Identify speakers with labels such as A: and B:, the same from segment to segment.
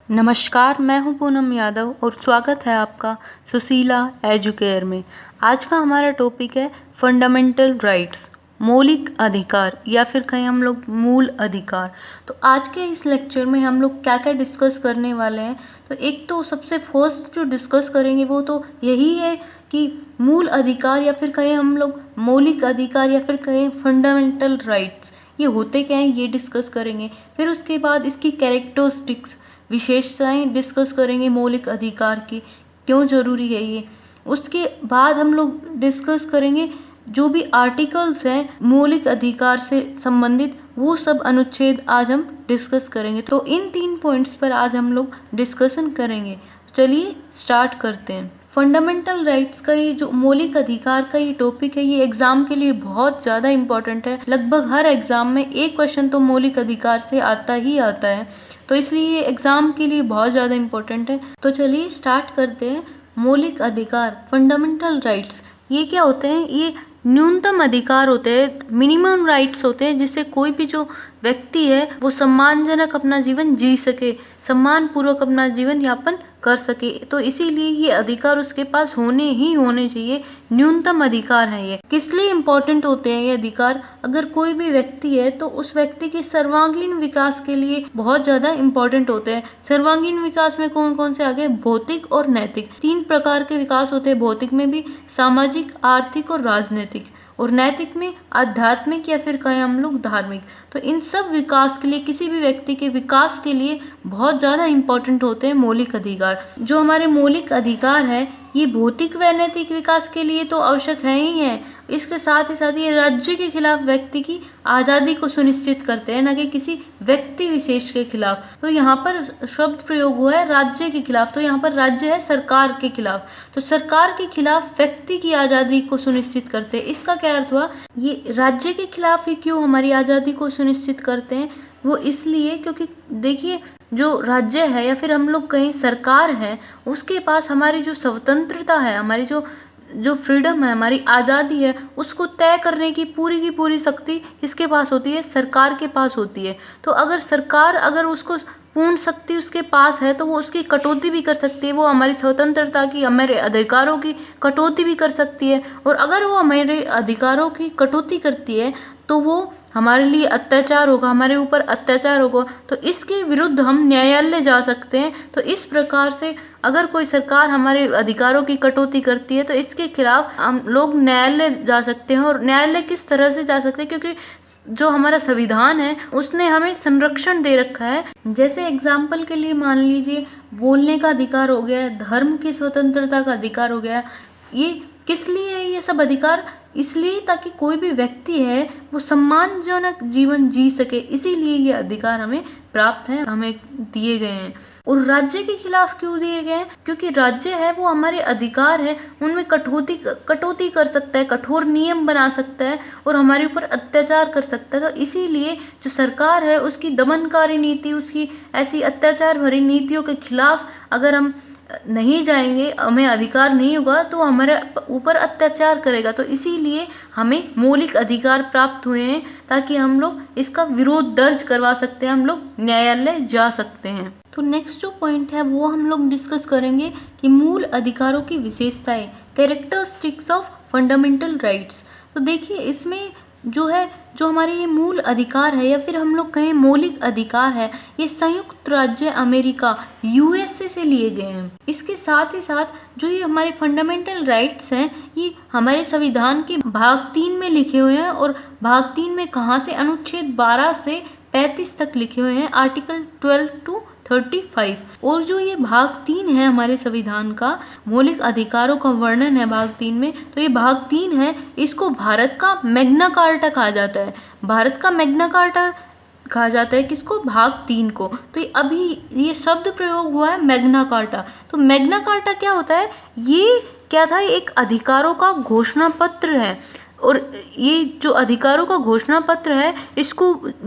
A: नमस्कार, मैं हूँ पूनम यादव और स्वागत है आपका सुशीला एजुकेयर में। आज का हमारा टॉपिक है फंडामेंटल राइट्स, मौलिक अधिकार या फिर कहें हम लोग मूल अधिकार। तो आज के इस लेक्चर में हम लोग क्या क्या डिस्कस करने वाले हैं। तो एक तो सबसे फर्स्ट जो डिस्कस करेंगे वो तो यही है कि मूल अधिकार या फिर कहें हम लोग मौलिक अधिकार या फिर कहें फंडामेंटल राइट्स ये होते क्या हैं, ये डिस्कस करेंगे। फिर उसके बाद इसकी कैरेक्टरिस्टिक्स, विशेषताएं डिस्कस करेंगे मौलिक अधिकार की, क्यों ज़रूरी है ये। उसके बाद हम लोग डिस्कस करेंगे जो भी आर्टिकल्स हैं मौलिक अधिकार से संबंधित, वो सब अनुच्छेद आज हम डिस्कस करेंगे। तो इन 3 पॉइंट्स पर आज हम लोग डिस्कशन करेंगे। चलिए स्टार्ट करते हैं। फंडामेंटल राइट्स का ये जो मौलिक अधिकार का ये टॉपिक है, ये एग्जाम के लिए बहुत ज़्यादा इम्पोर्टेंट है। लगभग हर एग्जाम में एक क्वेश्चन तो मौलिक अधिकार से आता ही आता है, तो इसलिए ये एग्जाम के लिए बहुत ज़्यादा इम्पोर्टेंट है। तो चलिए स्टार्ट करते हैं। मौलिक अधिकार, फंडामेंटल राइट्स, ये क्या होते हैं? ये न्यूनतम अधिकार होते हैं, मिनिमम राइट्स होते हैं, जिससे कोई भी जो व्यक्ति है वो सम्मानजनक अपना जीवन जी सके, सम्मान पूर्वक अपना जीवन यापन कर सके। तो इसीलिए ये अधिकार उसके पास होने ही होने चाहिए, न्यूनतम अधिकार है ये। किस लिए इम्पोर्टेंट होते हैं ये अधिकार? अगर कोई भी व्यक्ति है तो उस व्यक्ति के सर्वांगीण विकास के लिए बहुत ज़्यादा इम्पोर्टेंट होते हैं। सर्वांगीण विकास में कौन कौन से आ गए? भौतिक और नैतिक। 3 प्रकार के विकास होते हैं, भौतिक में भी, सामाजिक, आर्थिक और राजनीतिक, और नैतिक में आध्यात्मिक या फिर कहें हम लोग धार्मिक। तो इन सब विकास के लिए, किसी भी व्यक्ति के विकास के लिए बहुत ज़्यादा इम्पोर्टेंट होते हैं मौलिक अधिकार। जो हमारे मौलिक अधिकार है ये भौतिक व नैतिक विकास के लिए तो आवश्यक है ही है, इसके साथ ही साथ ये राज्य के खिलाफ व्यक्ति की आज़ादी को सुनिश्चित करते हैं, न कि किसी व्यक्ति विशेष के खिलाफ। तो यहाँ पर शब्द प्रयोग हुआ है राज्य के खिलाफ, तो यहाँ पर राज्य है सरकार के खिलाफ। तो सरकार के खिलाफ व्यक्ति की आज़ादी को सुनिश्चित करते हैं। इसका क्या अर्थ हुआ? ये राज्य के खिलाफ ही क्यों हमारी आज़ादी को सुनिश्चित करते हैं? वो इसलिए क्योंकि देखिए, जो राज्य है या फिर हम लोग कहें सरकार है, उसके पास हमारी जो स्वतंत्रता है, हमारी जो फ्रीडम है, हमारी आज़ादी है, उसको तय करने की पूरी शक्ति किसके पास होती है? सरकार के पास होती है। तो अगर सरकार अगर उसको पूर्ण शक्ति उसके पास है तो वो उसकी कटौती भी कर सकती है, वो हमारी स्वतंत्रता की, हमारे अधिकारों की कटौती भी कर सकती है। और अगर वो हमारे अधिकारों की कटौती करती है तो वो हमारे लिए अत्याचार होगा, हमारे ऊपर अत्याचार होगा। तो इसके विरुद्ध हम न्यायालय जा सकते हैं। तो इस प्रकार से अगर कोई सरकार हमारे अधिकारों की कटौती करती है तो इसके खिलाफ हम लोग न्यायालय जा सकते हैं। और न्यायालय किस तरह से जा सकते हैं? क्योंकि जो हमारा संविधान है उसने हमें संरक्षण दे रखा है। जैसे एग्जाम्पल के लिए मान लीजिए, बोलने का अधिकार हो गया, धर्म की स्वतंत्रता का अधिकार हो गया। ये किस लिए है ये सब अधिकार? इसलिए ताकि कोई भी व्यक्ति है वो सम्मानजनक जीवन जी सके, इसीलिए ये अधिकार हमें प्राप्त हैं, हमें दिए गए हैं। और राज्य के खिलाफ क्यों दिए गए हैं? क्योंकि राज्य है वो हमारे अधिकार है, उनमें कटौती कर सकता है, कठोर नियम बना सकता है और हमारे ऊपर अत्याचार कर सकता है। तो इसीलिए जो सरकार है उसकी दमनकारी नीति, उसकी ऐसी अत्याचार भरी नीतियों के खिलाफ अगर हम नहीं जाएंगे, हमें अधिकार नहीं होगा, तो हमारे ऊपर अत्याचार करेगा। तो इसीलिए हमें मौलिक अधिकार प्राप्त हुए हैं ताकि हम लोग इसका विरोध दर्ज करवा सकते हैं, हम लोग न्यायालय जा सकते हैं। तो नेक्स्ट जो पॉइंट है वो हम लोग डिस्कस करेंगे कि मूल अधिकारों की विशेषताएं, कैरेक्टरिस्टिक्स ऑफ फंडामेंटल राइट्स। तो देखिए, इसमें जो हमारे ये मूल अधिकार है या फिर हम लोग कहें मौलिक अधिकार है, ये संयुक्त राज्य अमेरिका यूएसए से लिए गए हैं। इसके साथ ही साथ जो ये हमारे फंडामेंटल राइट्स हैं ये हमारे संविधान के भाग 3 में लिखे हुए हैं। और भाग 3 में कहाँ से? अनुच्छेद 12 से 35 तक लिखे हुए हैं, आर्टिकल 12 to 35। और जो ये भाग 3 है हमारे संविधान का, मौलिक अधिकारों का वर्णन है भाग 3 में। तो ये भाग 3 है, इसको भारत का मैग्ना कार्टा कहा जाता है। भारत का मैग्ना कार्टा कहा जाता है किसको? भाग 3 को। तो अभी ये शब्द प्रयोग हुआ है मैग्ना कार्टा। तो मैग्ना कार्टा क्या होता है? ये क्या था? एक अधिकारों का घोषणा पत्र है। और ये जो अधिकारों का घोषणा पत्र है इसको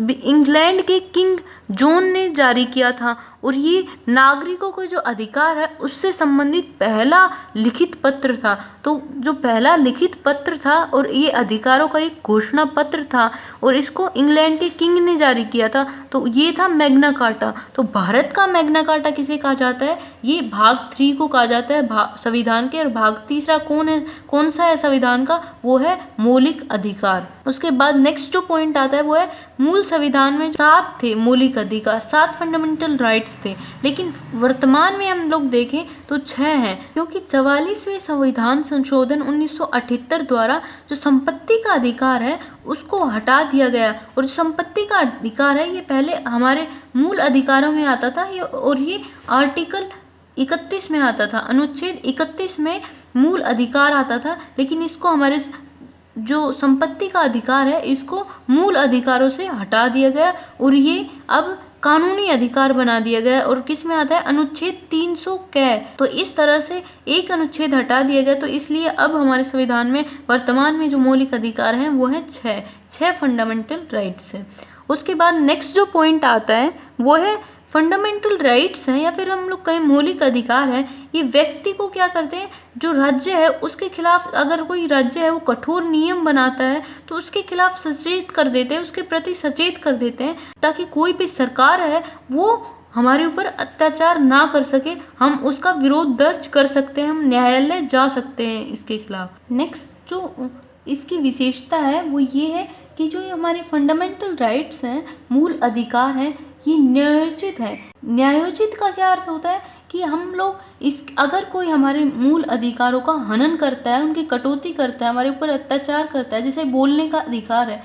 A: इंग्लैंड के किंग जोन ने जारी किया था और ये नागरिकों को जो अधिकार है उससे संबंधित पहला लिखित पत्र था। तो जो पहला लिखित पत्र था और ये अधिकारों का एक घोषणा पत्र था और इसको इंग्लैंड के किंग ने जारी किया था। तो ये था मैग्ना कार्टा। तो भारत का मैग्ना कार्टा किसे कहा जाता है? ये भाग 3 को कहा जाता है संविधान के। और भाग 3 कौन सा है संविधान का? वो है मौलिक अधिकार। उसके बाद नेक्स्ट जो पॉइंट आता है वो है मूल संविधान में 7 थे मौलिक अधिकार, 7 फंडामेंटल राइट्स थे, लेकिन वर्तमान में हम लोग देखें तो 6 हैं, क्योंकि 44वें संविधान संशोधन 1978 द्वारा जो संपत्ति का अधिकार है उसको हटा दिया गया। और जो संपत्ति का अधिकार है ये पहले हमारे मूल अधिकारों में आता था और ये आर्टिकल 31 में आता था, अनुच्छेद 31 में मूल अधिकार आता था, लेकिन इसको हमारे जो संपत्ति का अधिकार है इसको मूल अधिकारों से हटा दिया गया और ये अब कानूनी अधिकार बना दिया गया। और किस में आता है? अनुच्छेद 300 कै। तो इस तरह से एक अनुच्छेद हटा दिया गया, तो इसलिए अब हमारे संविधान में वर्तमान में जो मौलिक अधिकार हैं वो है 6 फंडामेंटल राइट्स है। उसके बाद नेक्स्ट जो पॉइंट आता है वो है फंडामेंटल राइट्स हैं या फिर हम लोग कहें मौलिक अधिकार हैं, ये व्यक्ति को क्या करते हैं? जो राज्य है उसके खिलाफ, अगर कोई राज्य है वो कठोर नियम बनाता है तो उसके खिलाफ सचेत कर देते हैं, उसके प्रति सचेत कर देते हैं, ताकि कोई भी सरकार है वो हमारे ऊपर अत्याचार ना कर सके। हम उसका विरोध दर्ज कर सकते हैं, हम न्यायालय जा सकते हैं इसके खिलाफ। नेक्स्ट जो इसकी विशेषता है वो ये है कि जो ये हमारे फंडामेंटल राइट्स हैं, मूल अधिकार हैं, ये न्यायोचित है। न्यायोचित का क्या अर्थ होता है? कि हम लोग अगर कोई हमारे मूल अधिकारों का हनन करता है, उनकी कटौती करता है, हमारे ऊपर अत्याचार करता है, जैसे बोलने का अधिकार है,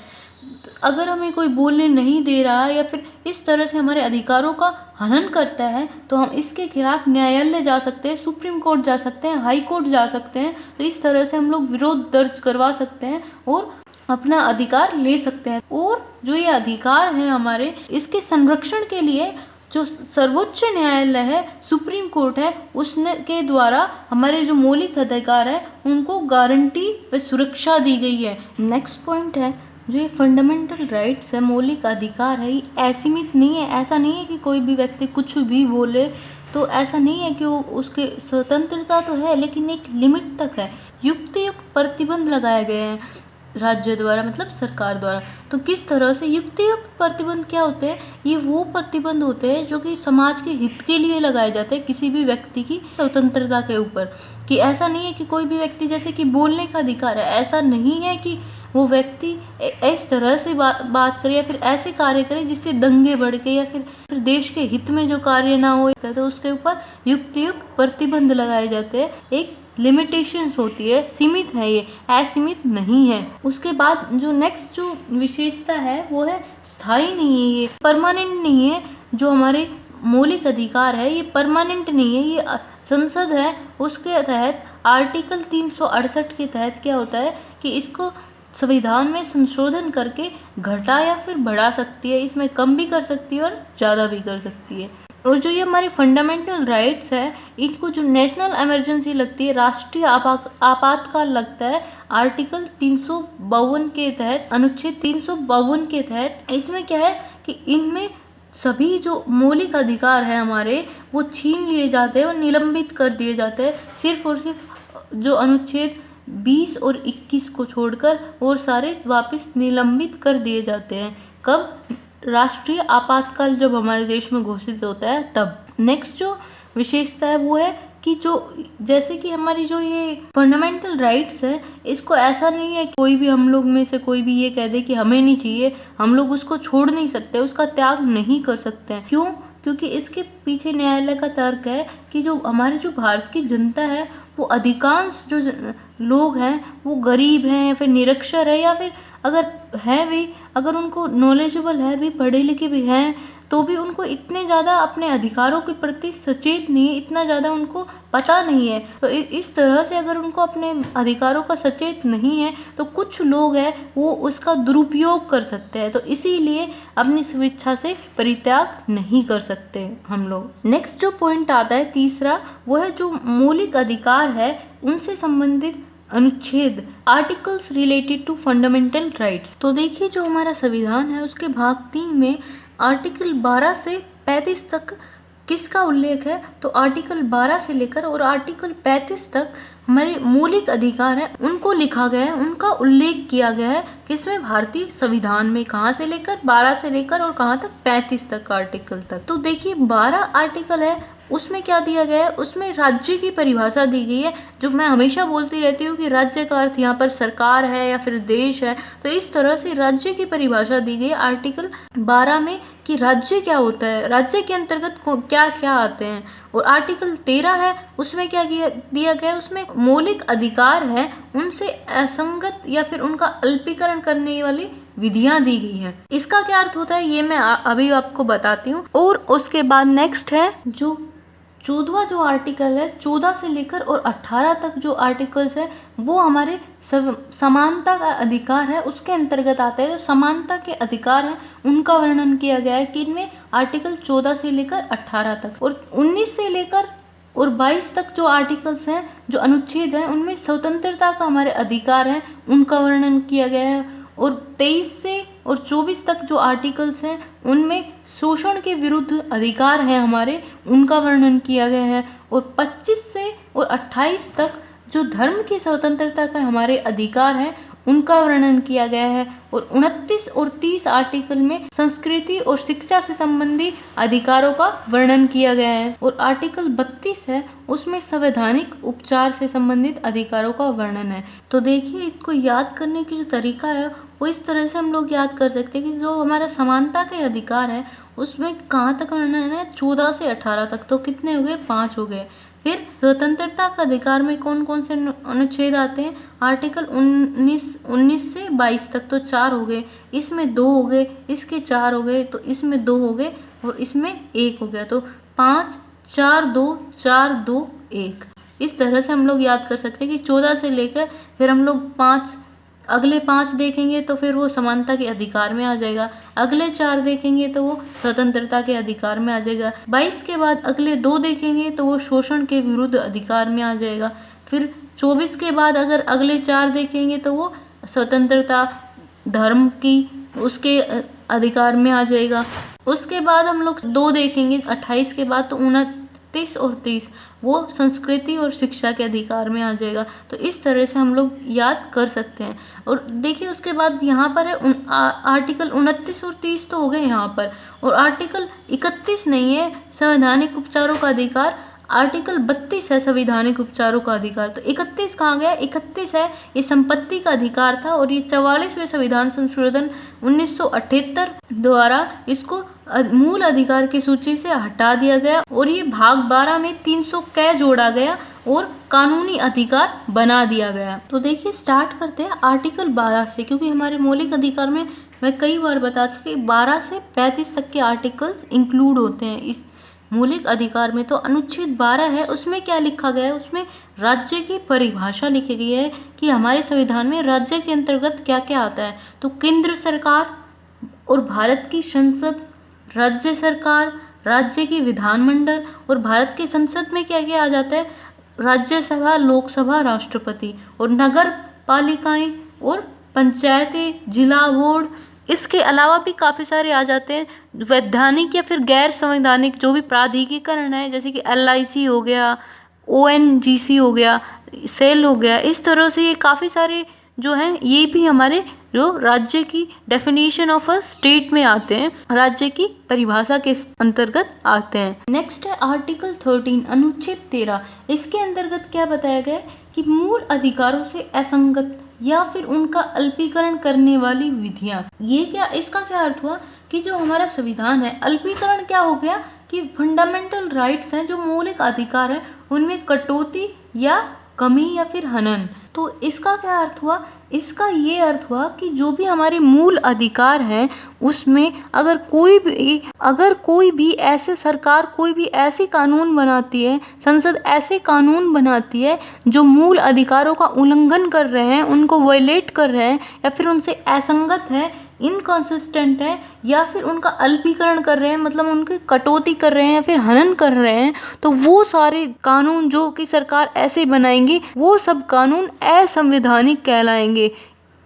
A: अगर हमें कोई बोलने नहीं दे रहा है या फिर इस तरह से हमारे अधिकारों का हनन करता है तो हम इसके खिलाफ न्यायालय जा सकते हैं, सुप्रीम कोर्ट जा सकते हैं, हाई कोर्ट जा सकते हैं। तो इस तरह से हम लोग विरोध दर्ज करवा सकते हैं और अपना अधिकार ले सकते हैं। और जो ये अधिकार है हमारे, इसके संरक्षण के लिए जो सर्वोच्च न्यायालय है, सुप्रीम कोर्ट है, उसने के द्वारा हमारे जो मौलिक अधिकार है उनको गारंटी व सुरक्षा दी गई है। नेक्स्ट पॉइंट है जो ये फंडामेंटल राइट्स है, मौलिक अधिकार है, ये असीमित नहीं है। ऐसा नहीं है कि कोई भी व्यक्ति कुछ भी बोले, तो ऐसा नहीं है कि वो उसके स्वतंत्रता तो है लेकिन एक लिमिट तक है। युक्त प्रतिबंध लगाए गए हैं राज्य द्वारा, मतलब सरकार द्वारा। तो किस तरह से युक्तियुक्त प्रतिबंध क्या होते हैं? ये वो प्रतिबंध होते हैं जो कि समाज के हित के लिए लगाए जाते हैं, किसी भी व्यक्ति की स्वतंत्रता के ऊपर। कि ऐसा नहीं है कि कोई भी व्यक्ति, जैसे कि बोलने का अधिकार है, ऐसा नहीं है कि वो व्यक्ति इस तरह से बात करे या फिर ऐसे कार्य करे जिससे दंगे भड़के या फिर देश के हित में जो कार्य ना हो, तो उसके ऊपर युक्तियुक्त प्रतिबंध लगाए जाते हैं। एक लिमिटेशंस होती है, सीमित है, ये असीमित नहीं है। उसके बाद जो नेक्स्ट जो विशेषता है वो है स्थायी नहीं है, ये परमानेंट नहीं है। जो हमारे मौलिक अधिकार है ये परमानेंट नहीं है। ये संसद है उसके तहत आर्टिकल 368 के तहत क्या होता है कि इसको संविधान में संशोधन करके घटा या फिर बढ़ा सकती है, इसमें कम भी कर सकती है और ज़्यादा भी कर सकती है। और जो ये हमारे फंडामेंटल राइट्स है, इनको जो नेशनल इमरजेंसी लगती है, राष्ट्रीय आपातकाल लगता है आर्टिकल 352 के तहत, अनुच्छेद 352 के तहत। इसमें क्या है कि इनमें सभी जो मौलिक अधिकार है हमारे वो छीन लिए जाते हैं और निलंबित कर दिए जाते हैं, सिर्फ और सिर्फ जो अनुच्छेद 20 और 21 को छोड़कर और सारे वापस निलंबित कर दिए जाते हैं। कब? राष्ट्रीय आपातकाल जब हमारे देश में घोषित होता है तब। नेक्स्ट जो विशेषता है वो है कि जो जैसे कि हमारी जो ये फंडामेंटल राइट्स है, इसको ऐसा नहीं है कि कोई भी हम लोग में से कोई भी ये कह दे कि हमें नहीं चाहिए, हम लोग उसको छोड़ नहीं सकते, उसका त्याग नहीं कर सकते हैं। क्यों? क्योंकि इसके पीछे न्यायालय का तर्क है कि जो हमारे जो भारत की जनता है वो अधिकांश जो लोग हैं वो गरीब हैं या फिर निरक्षर है, या फिर अगर है भी, अगर उनको नॉलेजेबल है भी, पढ़े लिखे भी हैं, तो भी उनको इतने ज़्यादा अपने अधिकारों के प्रति सचेत नहीं है, इतना ज़्यादा उनको पता नहीं है। तो इस तरह से अगर उनको अपने अधिकारों का सचेत नहीं है तो कुछ लोग हैं वो उसका दुरुपयोग कर सकते हैं, तो इसीलिए अपनी स्वेच्छा से परित्याग नहीं कर सकते हम लोग। नेक्स्ट जो पॉइंट आता है तीसरा, वो है जो मौलिक अधिकार है उनसे संबंधित अनुच्छेद, articles related to fundamental rights. तो देखिए जो हमारा संविधान है उसके भाग 3 में आर्टिकल 12 से 35 तक किसका उल्लेख है? तो आर्टिकल 12 से लेकर और आर्टिकल 35 तक हमारे मौलिक अधिकार हैं उनको लिखा गया है, उनका उल्लेख किया गया है किसमें? भारतीय संविधान में। कहाँ से लेकर? 12 से लेकर और कहाँ तक? 35 तक आर्टिकल तक। तो देखिए 12 आर्टिकल है, उसमें क्या दिया गया है? उसमें राज्य की परिभाषा दी गई है। जो मैं हमेशा बोलती रहती हूँ कि राज्य का अर्थ यहाँ पर सरकार है या फिर देश है, तो इस तरह से राज्य की परिभाषा दी गई है आर्टिकल 12 में कि राज्य क्या होता है, राज्य के अंतर्गत क्या क्या आते हैं। और आर्टिकल 13 है, उसमें क्या दिया गया है? उसमें मौलिक अधिकार है उनसे असंगत या फिर उनका अल्पीकरण करने वाली विधियां दी गई हैं। इसका क्या अर्थ होता है ये मैं अभी आपको बताती हूँ। और उसके बाद नेक्स्ट है जो 14वां जो आर्टिकल है, 14 से लेकर और 18 तक जो आर्टिकल्स है वो हमारे समानता का अधिकार है उसके अंतर्गत आते हैं। जो समानता के अधिकार हैं उनका वर्णन किया गया है किनमें? आर्टिकल 14 से लेकर 18 तक। और 19 से लेकर और 22 तक जो आर्टिकल्स हैं, जो अनुच्छेद हैं, उनमें स्वतंत्रता का हमारे अधिकार है उनका वर्णन किया गया है। और 23 से और 24 तक जो आर्टिकल्स हैं उनमें शोषण के विरुद्ध अधिकार हैं हमारे, उनका वर्णन किया गया है। और 25 से और 28 तक जो धर्म की स्वतंत्रता का हमारे अधिकार हैं उनका वर्णन किया गया है। और 29 और 30 आर्टिकल में संस्कृति और शिक्षा से संबंधी अधिकारों का वर्णन किया गया है। और आर्टिकल 32 है, उसमें संवैधानिक उपचार से संबंधित अधिकारों का वर्णन है। तो देखिए इसको याद करने की जो तरीका है वो इस तरह से हम लोग याद कर सकते हैं कि जो हमारा समानता के अधिकार है उसमें कहाँ तक वर्णन है? 14 से 18 तक। तो कितने हो गए? 5 हो गए। फिर स्वतंत्रता का अधिकार में कौन कौन से अनुच्छेद आते हैं? आर्टिकल 19 से 22 तक, तो 4 हो गए। इसमें 2 हो गए, इसके 4 हो गए, तो इसमें 2 हो गए और इसमें 1 हो गया। तो 5 4 2 4 2 1। इस तरह से हम लोग याद कर सकते हैं कि 14 से लेकर फिर हम लोग 5 अगले 5 देखेंगे तो फिर वो समानता के अधिकार में आ जाएगा। अगले 4 देखेंगे तो वो स्वतंत्रता के अधिकार में आ जाएगा। 22 के बाद अगले 2 देखेंगे तो वो शोषण के विरुद्ध अधिकार में आ जाएगा। फिर 24 के बाद अगर अगले 4 देखेंगे तो वो स्वतंत्रता धर्म की उसके अधिकार में आ जाएगा। उसके बाद हम लोग 2 देखेंगे 28 के बाद, तो 29 और 30 वो संस्कृति और शिक्षा के अधिकार में आ जाएगा। तो इस तरह से हम लोग याद कर सकते हैं। और देखिए उसके बाद यहाँ पर है आर्टिकल 29 और 30 तो हो गए यहाँ पर, और आर्टिकल 31 नहीं है संवैधानिक उपचारों का अधिकार, आर्टिकल 32 है संवैधानिक उपचारों का अधिकार। तो 31 कहाँ गया? 31 है ये संपत्ति का अधिकार था, और ये 44वें संविधान संशोधन 1978 द्वारा इसको मूल अधिकार की सूची से हटा दिया गया, और ये भाग 12 में 300 कै जोड़ा गया और कानूनी अधिकार बना दिया गया। तो देखिए स्टार्ट करते हैं आर्टिकल 12 से, क्योंकि हमारे मौलिक अधिकार में मैं कई बार बता चुकी 12 से 35 तक के आर्टिकल्स इंक्लूड होते हैं इस मौलिक अधिकार में। तो अनुच्छेद 12 है, उसमें क्या लिखा गया है? उसमें राज्य की परिभाषा लिखी गई है कि हमारे संविधान में राज्य के अंतर्गत क्या क्या आता है। तो केंद्र सरकार और भारत की संसद, राज्य सरकार, राज्य की विधानमंडल, और भारत की संसद में क्या क्या आ जाता है? राज्यसभा, लोकसभा, राष्ट्रपति, और नगर पालिकाएं और पंचायतें, जिला बोर्ड। इसके अलावा भी काफ़ी सारे आ जाते हैं वैधानिक या फिर गैर संवैधानिक जो भी प्राधिकरण है, जैसे कि LIC हो गया, ONGC हो गया, सेल हो गया। इस तरह से ये काफ़ी सारे जो हैं ये भी हमारे जो राज्य की डेफिनेशन ऑफ अ स्टेट में आते हैं, राज्य की परिभाषा के अंतर्गत आते हैं। नेक्स्ट है आर्टिकल 13 अनुच्छेद 13। इसके अंतर्गत क्या बताया गया है कि मूल अधिकारों से असंगत या फिर उनका अल्पीकरण करने वाली विधियां। ये क्या, इसका क्या अर्थ हुआ कि जो हमारा संविधान है, अल्पीकरण क्या हो गया कि फंडामेंटल राइट्स हैं, जो मौलिक अधिकार हैं, उनमें कटौती या कमी या फिर हनन। तो इसका क्या अर्थ हुआ? इसका ये अर्थ हुआ कि जो भी हमारे मूल अधिकार हैं उसमें अगर कोई भी ऐसे सरकार कोई भी ऐसी कानून बनाती है, संसद ऐसे कानून बनाती है जो मूल अधिकारों का उल्लंघन कर रहे हैं, उनको वायलेट कर रहे हैं, या फिर उनसे असंगत है, इनकंसिस्टेंट है, या फिर उनका अल्पीकरण कर रहे हैं, मतलब उनकी कटौती कर रहे हैं या फिर हनन कर रहे हैं, तो वो सारे कानून जो कि सरकार ऐसे बनाएंगी वो सब कानून असंवैधानिक कहलाएंगे।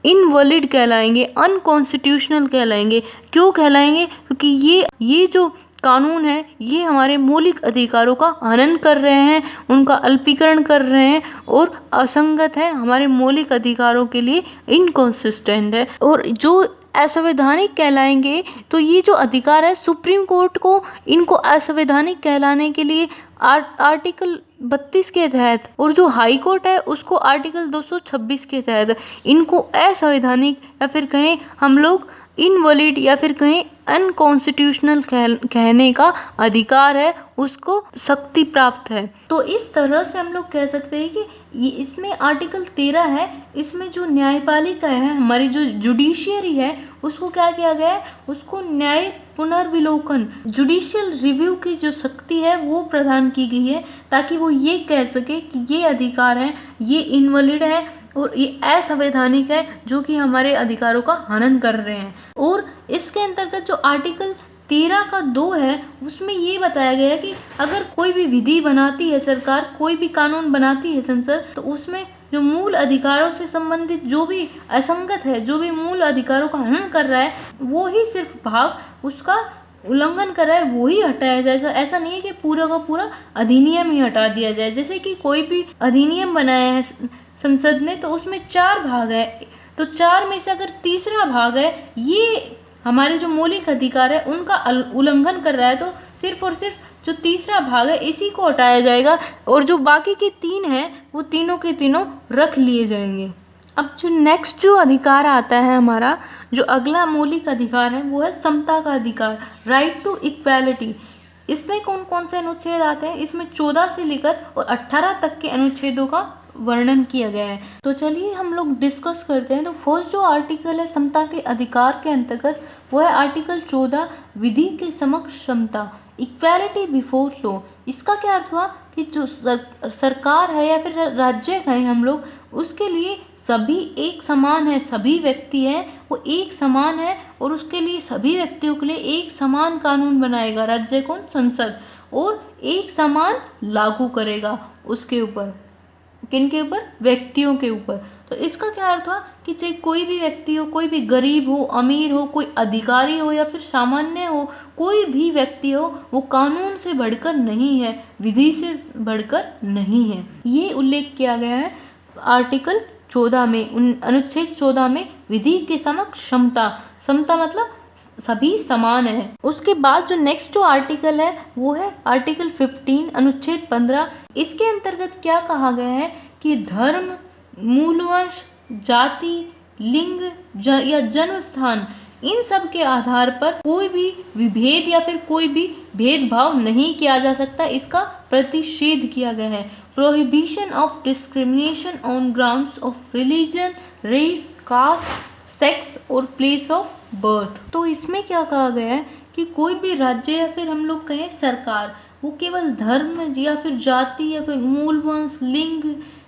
A: इनवैलिड कहलाएंगे, अनकॉन्स्टिट्यूशनल कहलाएंगे। क्यों कहलाएंगे? क्योंकि ये जो कानून है ये हमारे मौलिक अधिकारों का हनन कर रहे हैं, उनका अल्पीकरण कर रहे हैं और असंगत है, हमारे मौलिक अधिकारों के लिए इनकॉन्सिस्टेंट है। और जो असंवैधानिक कहलाएंगे तो ये जो अधिकार है सुप्रीम कोर्ट को इनको असंवैधानिक कहलाने के लिए आर्टिकल 32 के तहत, और जो हाई कोर्ट है उसको आर्टिकल 226 के तहत इनको असंवैधानिक या फिर कहें हम लोग इनवैलिड या फिर कहें अनकॉन्स्टिट्यूशनल कहने का अधिकार है, उसको शक्ति प्राप्त है। तो इस तरह से हम लोग कह सकते हैं कि इसमें आर्टिकल 13 है, इसमें जो न्यायपालिका है, हमारी जो जुडिशियरी है, उसको क्या किया गया है, उसको न्यायिक पुनर्विलोकन, जुडिशियल रिव्यू की जो शक्ति है वो प्रदान की गई है, ताकि वो ये कह सके कि ये अधिकार है, ये इनवैलिड है और ये असंवैधानिक है, जो कि हमारे अधिकारों का हनन कर रहे हैं। और इसके अंतर्गत जो आर्टिकल 13 का 2 है उसमें ये बताया गया है कि अगर कोई भी विधि बनाती है सरकार, कोई भी कानून बनाती है संसद, तो उसमें जो मूल अधिकारों से संबंधित जो भी असंगत है, जो भी मूल अधिकारों का हनन कर रहा है, वो ही सिर्फ भाग उसका उल्लंघन कर रहा है वो ही हटाया जाएगा। ऐसा नहीं है कि पूरा का पूरा अधिनियम ही हटा दिया जाए। जैसे कि कोई भी अधिनियम बनाया है संसद ने, तो उसमें 4 भाग है, तो 4 में से अगर तीसरा भाग है ये हमारे जो मौलिक अधिकार है उनका उल्लंघन कर रहा है, तो सिर्फ और सिर्फ जो तीसरा भाग है इसी को हटाया जाएगा और जो बाकी के 3 हैं वो तीनों के तीनों रख लिए जाएंगे। अब जो नेक्स्ट जो अधिकार आता है हमारा, जो अगला मौलिक अधिकार है वो है समता का अधिकार, राइट टू इक्वालिटी। इसमें कौन कौन से अनुच्छेद आते हैं? इसमें 14 से लेकर और 18 तक के अनुच्छेदों का वर्णन किया गया है। तो चलिए हम लोग डिस्कस करते हैं। तो फर्स्ट जो आर्टिकल है समता के अधिकार के अंतर्गत वो है आर्टिकल 14, विधि के समक्ष समता, इक्वालिटी बिफोर लॉ। इसका क्या अर्थ हुआ कि जो सरकार है या फिर राज्य है हम लोग, उसके लिए सभी एक समान है, सभी व्यक्ति हैं वो एक समान है और उसके लिए सभी व्यक्तियों के लिए एक समान कानून बनाएगा राज्य कौन? संसद, और एक समान लागू करेगा उसके ऊपर, किनके ऊपर? व्यक्तियों के ऊपर। तो इसका क्या अर्थ हुआ कि चाहे कोई भी व्यक्ति हो, कोई भी गरीब हो, अमीर हो, कोई अधिकारी हो या फिर सामान्य हो, कोई भी व्यक्ति हो, वो कानून से बढ़कर नहीं है, विधि से बढ़कर नहीं है। ये उल्लेख किया गया है आर्टिकल 14 में, अनुच्छेद 14 में, विधि के समक्ष समता। समता मतलब सभी समान है। उसके बाद जो नेक्स्ट जो आर्टिकल है वो है आर्टिकल 15, अनुच्छेद 15। इसके अंतर्गत क्या कहा गया है कि धर्म, मूलवंश, जाति, लिंग या जन्म स्थान, इन सब के आधार पर कोई भी विभेद या फिर कोई भी भेदभाव नहीं किया जा सकता। इसका प्रतिषेध किया गया है। Prohibition of discrimination on grounds of religion, race, caste, sex और प्लेस ऑफ बर्थ। तो इसमें क्या कहा गया है कि कोई भी राज्य या फिर हम लोग कहें सरकार, वो केवल धर्म या फिर जाति या फिर मूलवंश, लिंग,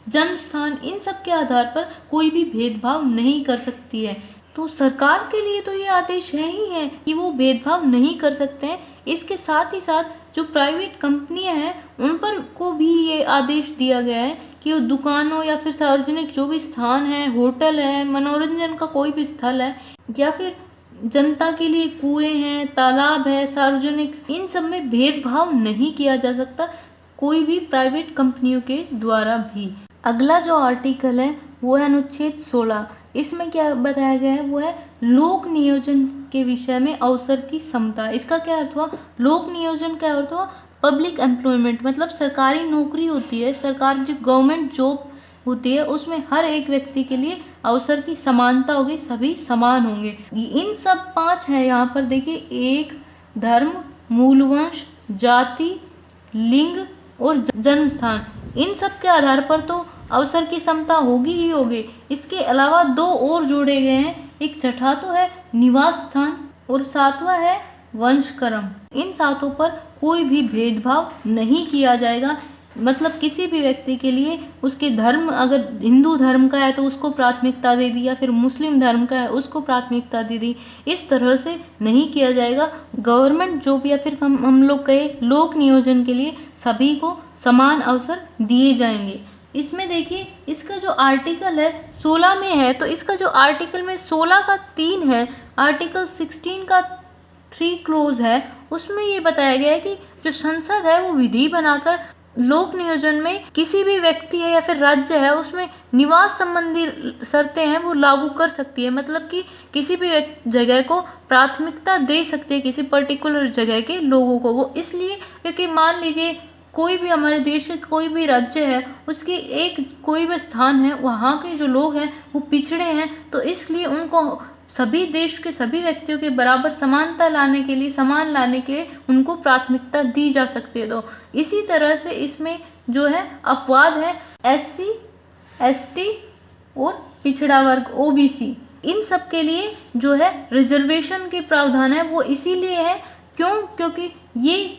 A: जन्म स्थान, इन सब के आधार पर कोई भी भेदभाव नहीं कर सकती है। तो सरकार के लिए तो ये आदेश है ही है कि वो भेदभाव नहीं कर सकते हैं। इसके साथ ही साथ जो प्राइवेट कंपनियां हैं उन पर को भी ये आदेश दिया गया है कि वो दुकानों या फिर सार्वजनिक जो भी स्थान है, होटल है, मनोरंजन का कोई भी स्थल है या फिर जनता के लिए कुएं हैं, तालाब है, सार्वजनिक, इन सब में भेदभाव नहीं किया जा सकता कोई भी प्राइवेट कंपनियों के द्वारा भी। अगला जो आर्टिकल है वो है अनुच्छेद 16। इसमें क्या बताया गया है वो है लोक नियोजन के विषय में अवसर की समता। इसका क्या अर्थ हुआ? लोक नियोजन का अर्थ हुआ पब्लिक एम्प्लॉयमेंट, मतलब सरकारी नौकरी होती है, सरकार जो गवर्नमेंट जॉब होती है उसमें हर एक व्यक्ति के लिए अवसर की समानता होगी, सभी समान होंगे। इन सब 5 है यहाँ पर देखिए, एक धर्म, मूलवंश, जाति, लिंग और जन्म स्थान, इन सब के आधार पर तो अवसर की समता होगी ही होगी। इसके अलावा 2 और जोड़े गए हैं, एक छठा तो है निवास स्थान और 7वां है वंशक्रम। इन 7 पर कोई भी भेदभाव नहीं किया जाएगा, मतलब किसी भी व्यक्ति के लिए उसके धर्म, अगर हिंदू धर्म का है तो उसको प्राथमिकता दे दी या फिर मुस्लिम धर्म का है उसको प्राथमिकता दे दी, इस तरह से नहीं किया जाएगा। गवर्नमेंट जॉब या फिर हम लोग कहे लोक नियोजन के लिए सभी को समान अवसर दिए जाएंगे। इसमें देखिए इसका जो आर्टिकल है 16 में है, तो इसका जो आर्टिकल में 16 का 3 है, आर्टिकल 16 का 3 क्लोज है, उसमें ये बताया गया है कि जो संसद है वो विधि बनाकर लोक नियोजन में किसी भी व्यक्ति है या फिर राज्य है उसमें निवास संबंधी शर्तें हैं वो लागू कर सकती है। मतलब कि किसी भी जगह को प्राथमिकता दे सकती है किसी पर्टिकुलर जगह के लोगों को। वो इसलिए क्योंकि मान लीजिए कोई भी हमारे देश के कोई भी राज्य है, उसकी एक कोई भी स्थान है, वहाँ के जो लोग हैं वो पिछड़े हैं, तो इसलिए उनको सभी देश के सभी व्यक्तियों के बराबर समानता लाने के लिए, समान लाने के लिए उनको प्राथमिकता दी जा सकती है। तो इसी तरह से इसमें जो है अपवाद है SC, ST और पिछड़ा वर्ग OBC, इन सब के लिए जो है रिजर्वेशन के प्रावधान है वो इसीलिए है क्योंकि ये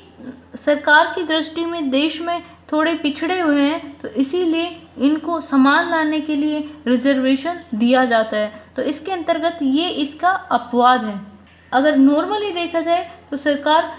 A: सरकार की दृष्टि में देश में थोड़े पिछड़े हुए हैं, तो इसीलिए इनको समान लाने के लिए रिजर्वेशन दिया जाता है। तो इसके अंतर्गत ये इसका अपवाद है। अगर नॉर्मली देखा जाए तो सरकार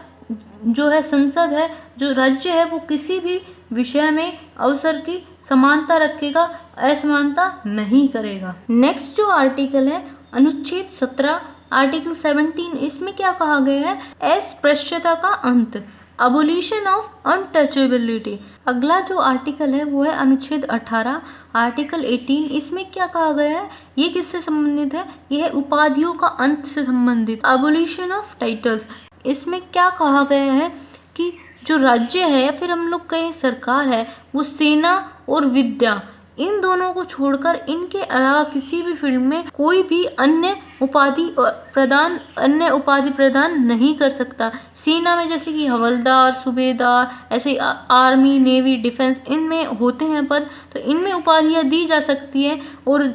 A: जो है, संसद है, जो राज्य है, वो किसी भी विषय में अवसर की समानता रखेगा, असमानता नहीं करेगा। नेक्स्ट जो आर्टिकल है अनुच्छेद 17 आर्टिकल 17, इसमें क्या कहा गया है? अस्पृश्यता का अंत, अबोलिशन ऑफ अनटचेबिलिटी। अगला जो आर्टिकल है वो है अनुच्छेद 18 आर्टिकल 18, इसमें क्या कहा गया है? ये किससे संबंधित है? यह है उपाधियों का अंत से संबंधित, अबोलिशन ऑफ टाइटल्स। इसमें क्या कहा गया है कि जो राज्य है या फिर हम लोग कहें सरकार है, वो सेना और विद्या इन दोनों को छोड़कर इनके अलावा किसी भी फील्ड में कोई भी अन्य उपाधि प्रदान नहीं कर सकता। सेना में जैसे कि हवलदार, सूबेदार, ऐसे आर्मी, नेवी, डिफेंस इनमें होते हैं पद, तो इनमें उपाधियां दी जा सकती है। और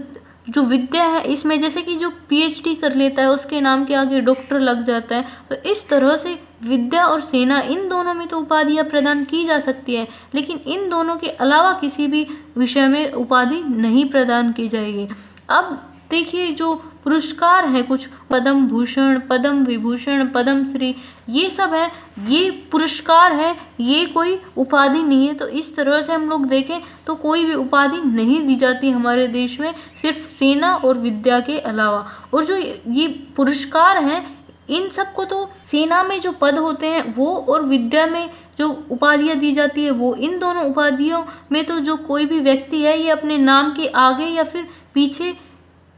A: जो विद्या है इसमें जैसे कि जो PhD कर लेता है उसके नाम के आगे डॉक्टर लग जाता है। तो इस तरह से विद्या और सेना इन दोनों में तो उपाधियां प्रदान की जा सकती है, लेकिन इन दोनों के अलावा किसी भी विषय में उपाधि नहीं प्रदान की जाएगी। अब देखिए जो पुरस्कार हैं, कुछ पद्म भूषण, पद्म विभूषण, पद्म श्री, ये सब है, ये पुरस्कार है, ये कोई उपाधि नहीं है। तो इस तरह से हम लोग देखें तो कोई भी उपाधि नहीं दी जाती हमारे देश में, सिर्फ सेना और विद्या के अलावा। और जो ये पुरस्कार हैं, इन सबको तो सेना में जो पद होते हैं वो और विद्या में जो उपाधियां दी जाती है वो, इन दोनों उपाधियों में तो जो कोई भी व्यक्ति है ये अपने नाम के आगे या फिर पीछे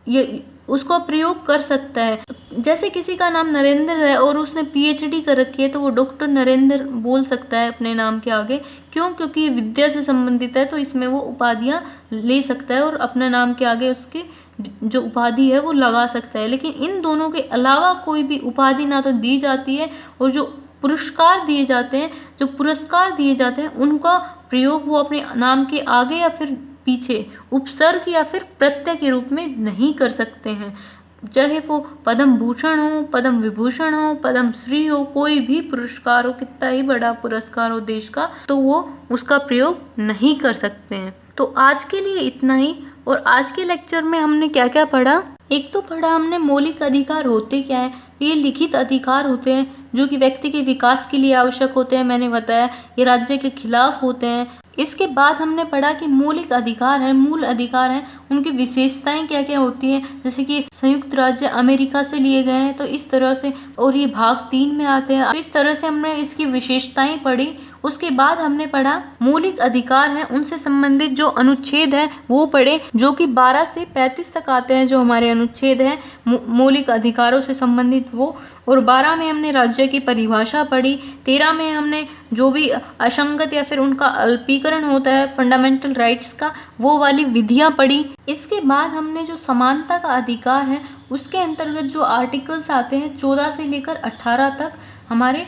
A: ये उसको प्रयोग कर सकता है। जैसे किसी का नाम नरेंद्र है और उसने PhD कर रखी है, तो वो डॉक्टर नरेंद्र बोल सकता है अपने नाम के आगे। क्यों? क्योंकि विद्या से संबंधित है, तो इसमें वो उपाधियां ले सकता है और अपना नाम के आगे उसकी जो उपाधि है वो लगा सकता है। लेकिन इन दोनों के अलावा कोई भी उपाधि ना तो दी जाती है, और जो पुरस्कार दिए जाते हैं, जो पुरस्कार दिए जाते हैं, उनका प्रयोग वो अपने नाम के आगे या फिर पीछे उपसर्ग या फिर प्रत्यय के रूप में नहीं कर सकते हैं। चाहे वो पद्म भूषण हो, पद्म विभूषण हो, पद्म श्री हो, कोई भी पुरस्कार हो, कितना ही बड़ा पुरस्कार हो देश का, तो वो उसका प्रयोग नहीं कर सकते हैं। तो आज के लिए इतना ही। और आज के लेक्चर में हमने क्या क्या पढ़ा? एक तो पढ़ा हमने मौलिक अधिकार होते क्या है। ये लिखित अधिकार होते हैं जो कि व्यक्ति के विकास के लिए आवश्यक होते हैं, मैंने बताया। ये राज्य के खिलाफ होते हैं। इसके बाद हमने पढ़ा कि मौलिक अधिकार है, मूल अधिकार हैं, उनकी विशेषताएं क्या क्या होती हैं, जैसे कि संयुक्त राज्य अमेरिका से लिए गए हैं, तो इस तरह से, और ये भाग 3 में आते हैं। तो इस तरह से हमने इसकी विशेषताएं पढ़ी। उसके बाद हमने पढ़ा मौलिक अधिकार हैं, उनसे संबंधित जो अनुच्छेद है वो पढ़े, जो कि 12 से 35 तक आते हैं, जो हमारे अनुच्छेद हैं मौलिक अधिकारों से संबंधित वो। और 12 में हमने राज्य की परिभाषा पढ़ी। 13 में हमने जो भी असंगत या फिर उनका अल्पीकरण होता है फंडामेंटल राइट्स का, वो वाली विधियां पढ़ी। इसके बाद हमने जो समानता का अधिकार है उसके अंतर्गत जो आर्टिकल्स आते हैं 14 से लेकर 18 तक, हमारे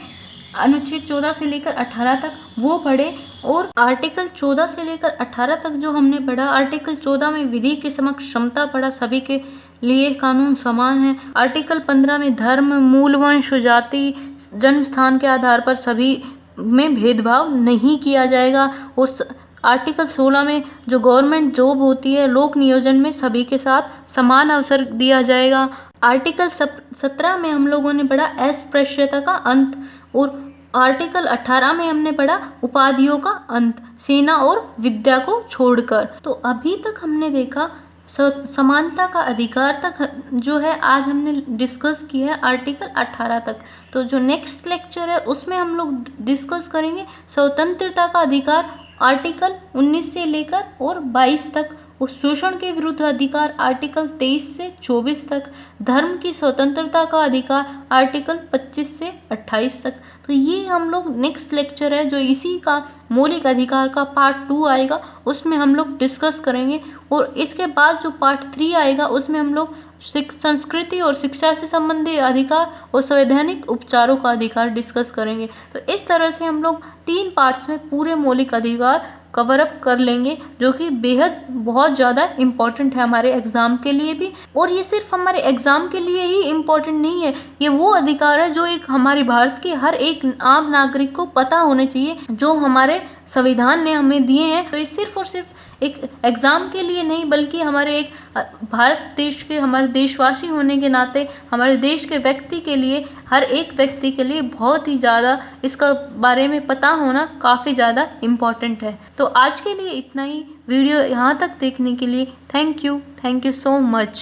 A: अनुच्छेद 14 से लेकर 18 तक वो पढ़े। और आर्टिकल 14 से लेकर 18 तक जो हमने पढ़ा, आर्टिकल 14 में विधि के समक्ष क्षमता पढ़ा, सभी के लिए कानून समान है। आर्टिकल 15 में धर्म, मूल वंश, जाति, जन्म स्थान के आधार पर सभी में भेदभाव नहीं किया जाएगा। और आर्टिकल 16 में जो गवर्नमेंट जॉब होती है, लोक नियोजन में सभी के साथ समान अवसर दिया जाएगा। आर्टिकल 17 में हम लोगों ने पढ़ा अस्पृश्यता का अंत। और आर्टिकल 18 में हमने पढ़ा उपाधियों का अंत, सेना और विद्या को छोड़कर। तो अभी तक हमने देखा समानता का अधिकार तक जो है आज हमने डिस्कस किया है आर्टिकल 18 तक। तो जो नेक्स्ट लेक्चर है उसमें हम लोग डिस्कस करेंगे स्वतंत्रता का अधिकार आर्टिकल 19 से लेकर और 22 तक, उस शोषण के विरुद्ध अधिकार आर्टिकल 23 से 24 तक, धर्म की स्वतंत्रता का अधिकार आर्टिकल 25 से 28 तक। तो ये हम लोग नेक्स्ट लेक्चर है जो इसी का मौलिक अधिकार का पार्ट 2 आएगा, उसमें हम लोग डिस्कस करेंगे। और इसके बाद जो पार्ट 3 आएगा उसमें हम लोग संस्कृति और शिक्षा से संबंधित अधिकार और संवैधानिक उपचारों का अधिकार डिस्कस करेंगे। तो इस तरह से हम लोग 3 पार्ट्स में पूरे मौलिक अधिकार कवर अप कर लेंगे, जो कि बेहद बहुत ज़्यादा इम्पॉर्टेंट है हमारे एग्ज़ाम के लिए भी। और ये सिर्फ हमारे एग्ज़ाम के लिए ही इम्पॉर्टेंट नहीं है, ये वो अधिकार है जो एक हमारे भारत के हर एक आम नागरिक को पता होने चाहिए, जो हमारे संविधान ने हमें दिए हैं। तो ये सिर्फ और सिर्फ एक एग्ज़ाम के लिए नहीं, बल्कि हमारे एक भारत देश के, हमारे देशवासी होने के नाते हमारे देश के व्यक्ति के लिए, हर एक व्यक्ति के लिए बहुत ही ज़्यादा इसका बारे में पता होना काफ़ी ज़्यादा इम्पॉर्टेंट है। तो आज के लिए इतना ही। वीडियो यहाँ तक देखने के लिए थैंक यू सो मच।